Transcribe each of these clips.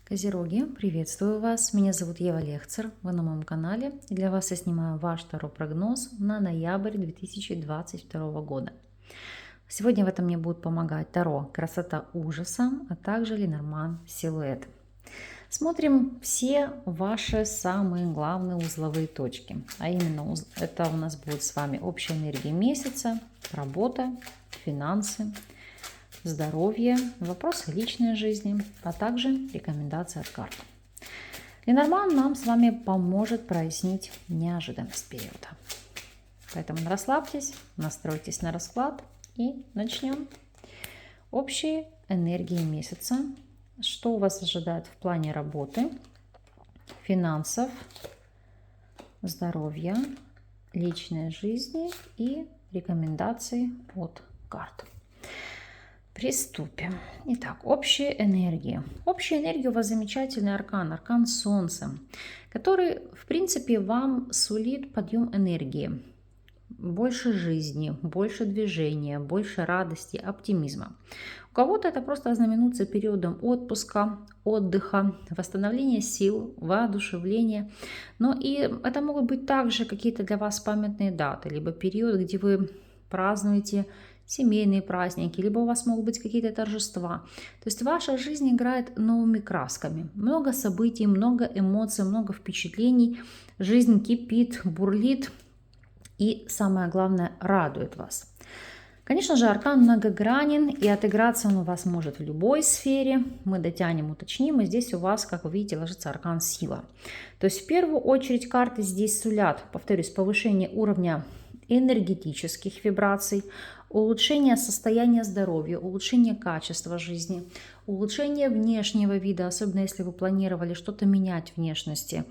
Козероги, приветствую вас! Меня зовут Ева Лехцер, вы на моем канале. И для вас я снимаю ваш Таро-прогноз на ноябрь 2022 года. Сегодня в этом мне будет помогать Таро «Красота ужаса», а также Ленорман «Силуэт». Смотрим все ваши самые главные узловые точки. А именно, это у нас будет с вами общая энергия месяца, работа, финансы, здоровье, вопросы личной жизни, а также рекомендации от карт. Ленорман нам с вами поможет прояснить неожиданность периода. Поэтому расслабьтесь, настройтесь на расклад и начнем. Общие энергии месяца. Что у вас ожидает в плане работы, финансов, здоровья, личной жизни и рекомендаций от карт. Приступим. Итак, общие энергии. Общая энергия у вас замечательный аркан, аркан Солнца, который, в принципе, вам сулит подъем энергии. Больше жизни, больше движения, больше радости, оптимизма. У кого-то это просто ознаменуется периодом отпуска, отдыха, восстановления сил, воодушевления. Но и это могут быть также какие-то для вас памятные даты, либо период, где вы празднуете семейные праздники, либо у вас могут быть какие-то торжества. То есть ваша жизнь играет новыми красками. Много событий, много эмоций, много впечатлений. Жизнь кипит, бурлит и, самое главное, радует вас. Конечно же, аркан многогранен, и отыграться он у вас может в любой сфере. Мы дотянем, уточним, и здесь у вас, как вы видите, ложится аркан сила. То есть в первую очередь карты здесь сулят, повторюсь, повышение уровня энергетических вибраций, улучшение состояния здоровья, улучшение качества жизни, улучшение внешнего вида, особенно если вы планировали что-то менять в внешности,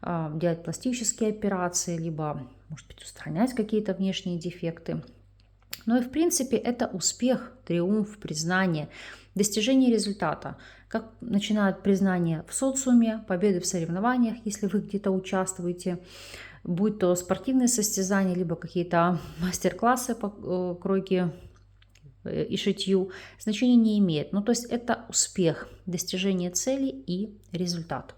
делать пластические операции, либо, может быть, устранять какие-то внешние дефекты. Но и в принципе это успех, триумф, признание, достижение результата. Как начинают признание в социуме, победы в соревнованиях, если вы где-то участвуете, будь то спортивные состязания, либо какие-то мастер-классы по кройке и шитью, значения не имеет. Ну, то есть это успех, достижение цели и результат.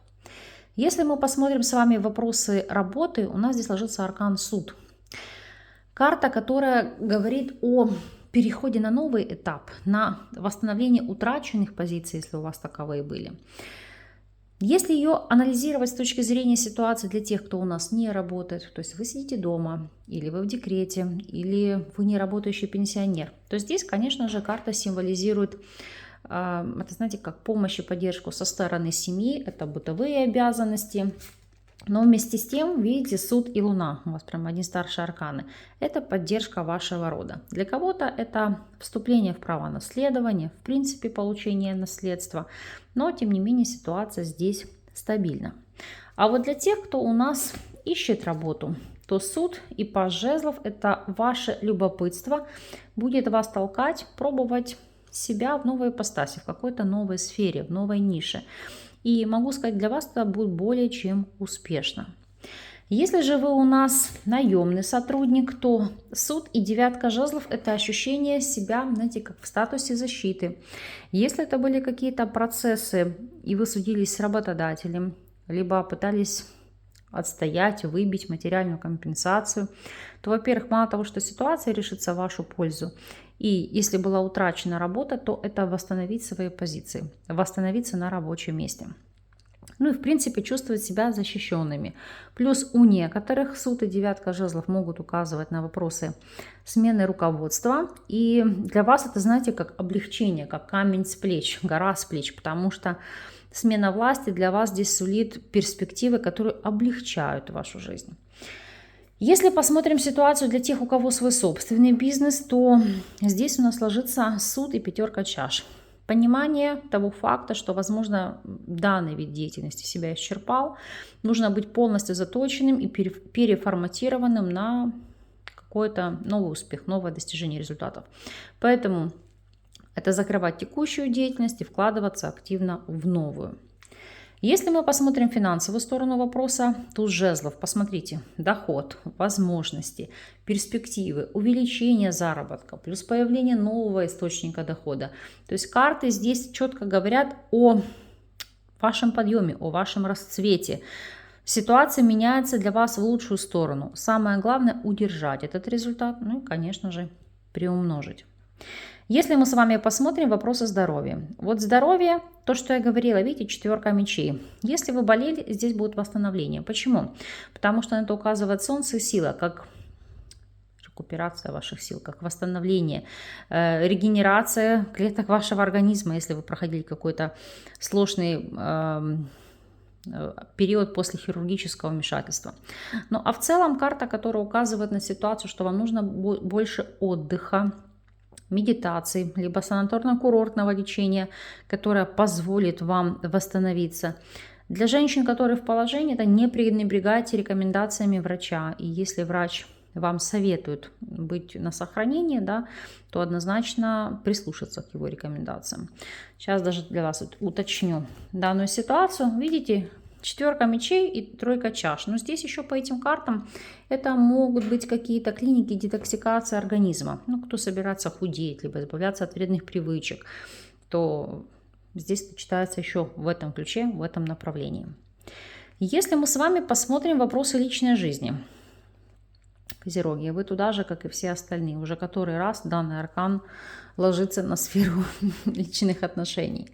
Если мы посмотрим с вами вопросы работы, у нас здесь ложится аркан суд. Карта, которая говорит о переходе на новый этап, на восстановление утраченных позиций, если у вас таковые были. Если ее анализировать с точки зрения ситуации для тех, кто у нас не работает, то есть вы сидите дома, или вы в декрете, или вы не работающий пенсионер, то здесь, конечно же, карта символизирует, это, знаете, как помощь и поддержку со стороны семьи, это бытовые обязанности. Но вместе с тем, видите, суд и луна, у вас прям одни старшие арканы, это поддержка вашего рода. Для кого-то это вступление в право наследования, в принципе, получение наследства, но тем не менее ситуация здесь стабильна. А вот для тех, кто у нас ищет работу, то суд и паж жезлов – это ваше любопытство, будет вас толкать, пробовать себя в новой ипостаси, в какой-то новой сфере, в новой нише. И могу сказать, для вас это будет более чем успешно. Если же вы у нас наемный сотрудник, то суд и девятка жезлов – это ощущение себя, знаете, как в статусе защиты. Если это были какие-то процессы, и вы судились с работодателем, либо пытались отстоять, выбить материальную компенсацию, то, во-первых, мало того, что ситуация решится в вашу пользу, и если была утрачена работа, то это восстановить свои позиции, восстановиться на рабочем месте. Ну и, в принципе, чувствовать себя защищенными. Плюс у некоторых суд и девятка жезлов могут указывать на вопросы смены руководства. И для вас это, знаете, как облегчение, как камень с плеч, гора с плеч, потому что смена власти для вас здесь сулит перспективы, которые облегчают вашу жизнь. Если посмотрим ситуацию для тех, у кого свой собственный бизнес, то здесь у нас ложится суд и пятерка чаш. Понимание того факта, что, возможно, данный вид деятельности себя исчерпал, нужно быть полностью заточенным и переформатированным на какой-то новый успех, новое достижение результатов. Поэтому это закрывать текущую деятельность и вкладываться активно в новую. Если мы посмотрим финансовую сторону вопроса, туз жезлов, посмотрите, доход, возможности, перспективы, увеличение заработка, плюс появление нового источника дохода. То есть карты здесь четко говорят о вашем подъеме, о вашем расцвете. Ситуация меняется для вас в лучшую сторону. Самое главное удержать этот результат, ну и, конечно же, приумножить. Если мы с вами посмотрим вопросы здоровья. Вот здоровье, то, что я говорила, видите, 4 мечей. Если вы болели, здесь будет восстановление. Почему? Потому что на это указывает Солнце и сила, как рекуперация ваших сил, как восстановление, регенерация клеток вашего организма, если вы проходили какой-то сложный период после хирургического вмешательства. Ну а в целом карта, которая указывает на ситуацию, что вам нужно больше отдыха, медитации, либо санаторно-курортного лечения, которое позволит вам восстановиться. Для женщин, которые в положении, это не пренебрегайте рекомендациями врача. И если врач вам советует быть на сохранении, да, то однозначно прислушаться к его рекомендациям. Сейчас даже для вас уточню данную ситуацию. Видите, 4 мечей и 3 чаш. Но здесь еще по этим картам это могут быть какие-то клиники детоксикации организма. Ну, кто собирается худеть, либо избавляться от вредных привычек, то здесь читается еще в этом ключе, в этом направлении. Если мы с вами посмотрим вопросы личной жизни. Козероги, вы туда же, как и все остальные. Уже который раз данный аркан ложится на сферу личных отношений.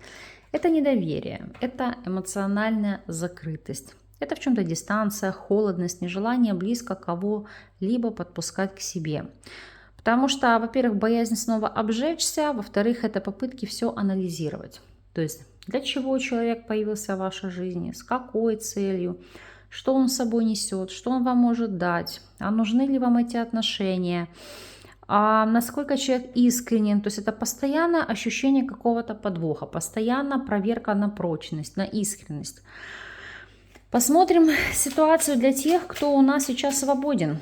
Это недоверие, это эмоциональная закрытость. Это в чем-то дистанция, холодность, нежелание близко кого-либо подпускать к себе. Потому что, во-первых, боязнь снова обжечься, во-вторых, это попытки все анализировать. То есть, для чего человек появился в вашей жизни, с какой целью, что он с собой несет, что он вам может дать, а нужны ли вам эти отношения, а насколько человек искренен. То есть это постоянное ощущение какого-то подвоха, постоянно проверка на прочность, на искренность. Посмотрим ситуацию для тех, кто у нас сейчас свободен.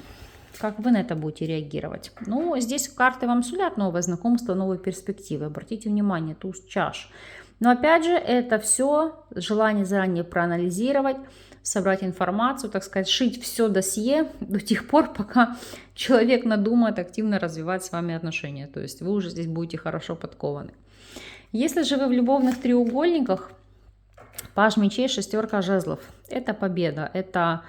Как вы на это будете реагировать? Ну, здесь карты вам сулят новое знакомство, новые перспективы. Обратите внимание, туз чаш. Но опять же, это все желание заранее проанализировать, собрать информацию, так сказать, шить все досье до тех пор, пока человек надумает активно развивать с вами отношения. То есть вы уже здесь будете хорошо подкованы. Если же вы в любовных треугольниках, паж мечей, 6 жезлов. Это победа, это,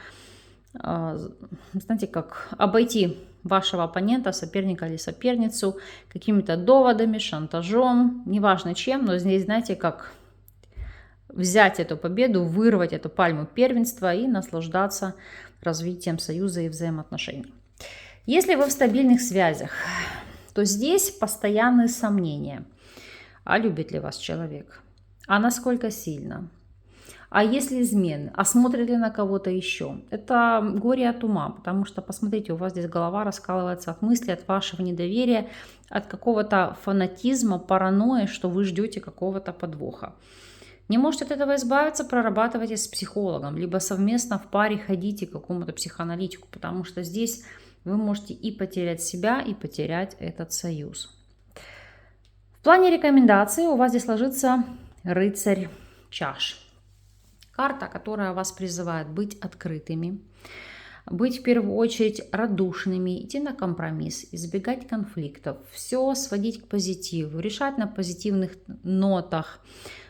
знаете, как обойти вашего оппонента, соперника или соперницу какими-то доводами, шантажом, неважно чем, но здесь, знаете, как взять эту победу, вырвать эту пальму первенства и наслаждаться развитием союза и взаимоотношений. Если вы в стабильных связях, то здесь постоянные сомнения. А любит ли вас человек? А насколько сильно? А если измены? А смотрит ли на кого-то еще? Это горе от ума, потому что, посмотрите, у вас здесь голова раскалывается от мысли, от вашего недоверия, от какого-то фанатизма, паранойи, что вы ждете какого-то подвоха. Не можете от этого избавиться, прорабатывайте с психологом, либо совместно в паре ходите к какому-то психоаналитику, потому что здесь вы можете и потерять себя, и потерять этот союз. В плане рекомендаций у вас здесь ложится рыцарь чаш. Карта, которая вас призывает быть открытыми, быть в первую очередь радушными, идти на компромисс, избегать конфликтов, все сводить к позитиву, решать на позитивных нотах.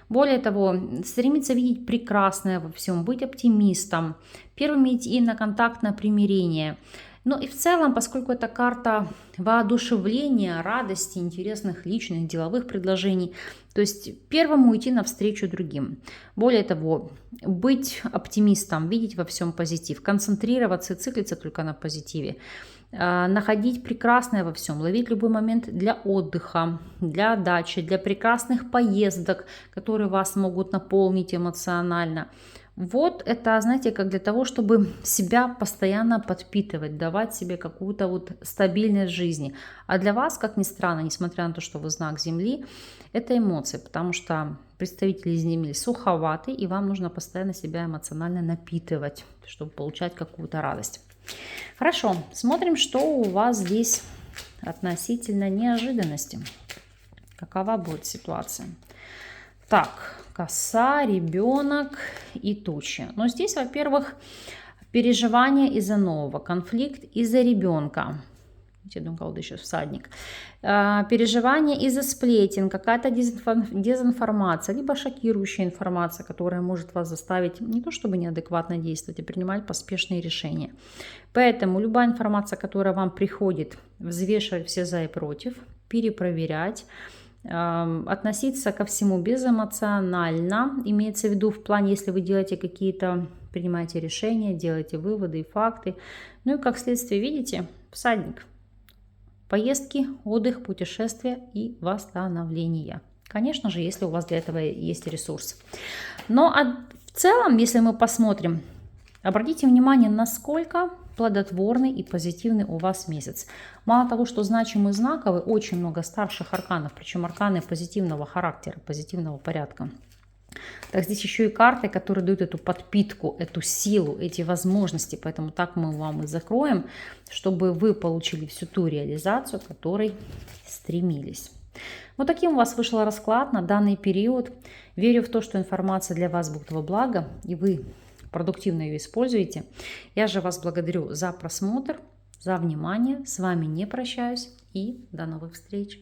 Более того, стремиться видеть прекрасное во всем, быть оптимистом, первыми идти на контакт, на примирение. Ну и в целом, поскольку это карта воодушевления, радости, интересных личных, деловых предложений, то есть первому идти навстречу другим. Более того, быть оптимистом, видеть во всем позитив, концентрироваться и циклиться только на позитиве, находить прекрасное во всем, ловить любой момент для отдыха, для отдачи, для прекрасных поездок, которые вас могут наполнить эмоционально. Вот это, знаете, как для того, чтобы себя постоянно подпитывать, давать себе какую-то вот стабильность жизни. А для вас, как ни странно, несмотря на то, что вы знак Земли, это эмоции, потому что представители Земли суховаты, и вам нужно постоянно себя эмоционально напитывать, чтобы получать какую-то радость. Хорошо, смотрим, что у вас здесь относительно неожиданности. Какова будет ситуация? Так, коса, ребенок и тучи. Но здесь, во-первых, переживание из-за нового, конфликт из-за ребенка. Видите, одну колоду еще всадник. Переживание из-за сплетен, какая-то дезинформация, либо шокирующая информация, которая может вас заставить не то чтобы неадекватно действовать, а принимать поспешные решения. Поэтому любая информация, которая вам приходит, взвешивать все за и против, перепроверять, относиться ко всему безэмоционально, имеется в виду в плане, если вы делаете какие-то, принимаете решения, делаете выводы и факты. Ну и как следствие, видите, всадник. Поездки, отдых, путешествия и восстановление. Конечно же, если у вас для этого есть ресурс. Но в целом, если мы посмотрим, обратите внимание, насколько плодотворный и позитивный у вас месяц. Мало того, что значимый знаковый, очень много старших арканов, причем арканы позитивного характера, позитивного порядка. Так здесь еще и карты, которые дают эту подпитку, эту силу, эти возможности. Поэтому так мы вам и закроем, чтобы вы получили всю ту реализацию, к которой стремились. Вот таким у вас вышел расклад на данный период. Верю в то, что информация для вас будет во благо, и вы продуктивно ее используете. Я же вас благодарю за просмотр, за внимание. С вами не прощаюсь и до новых встреч.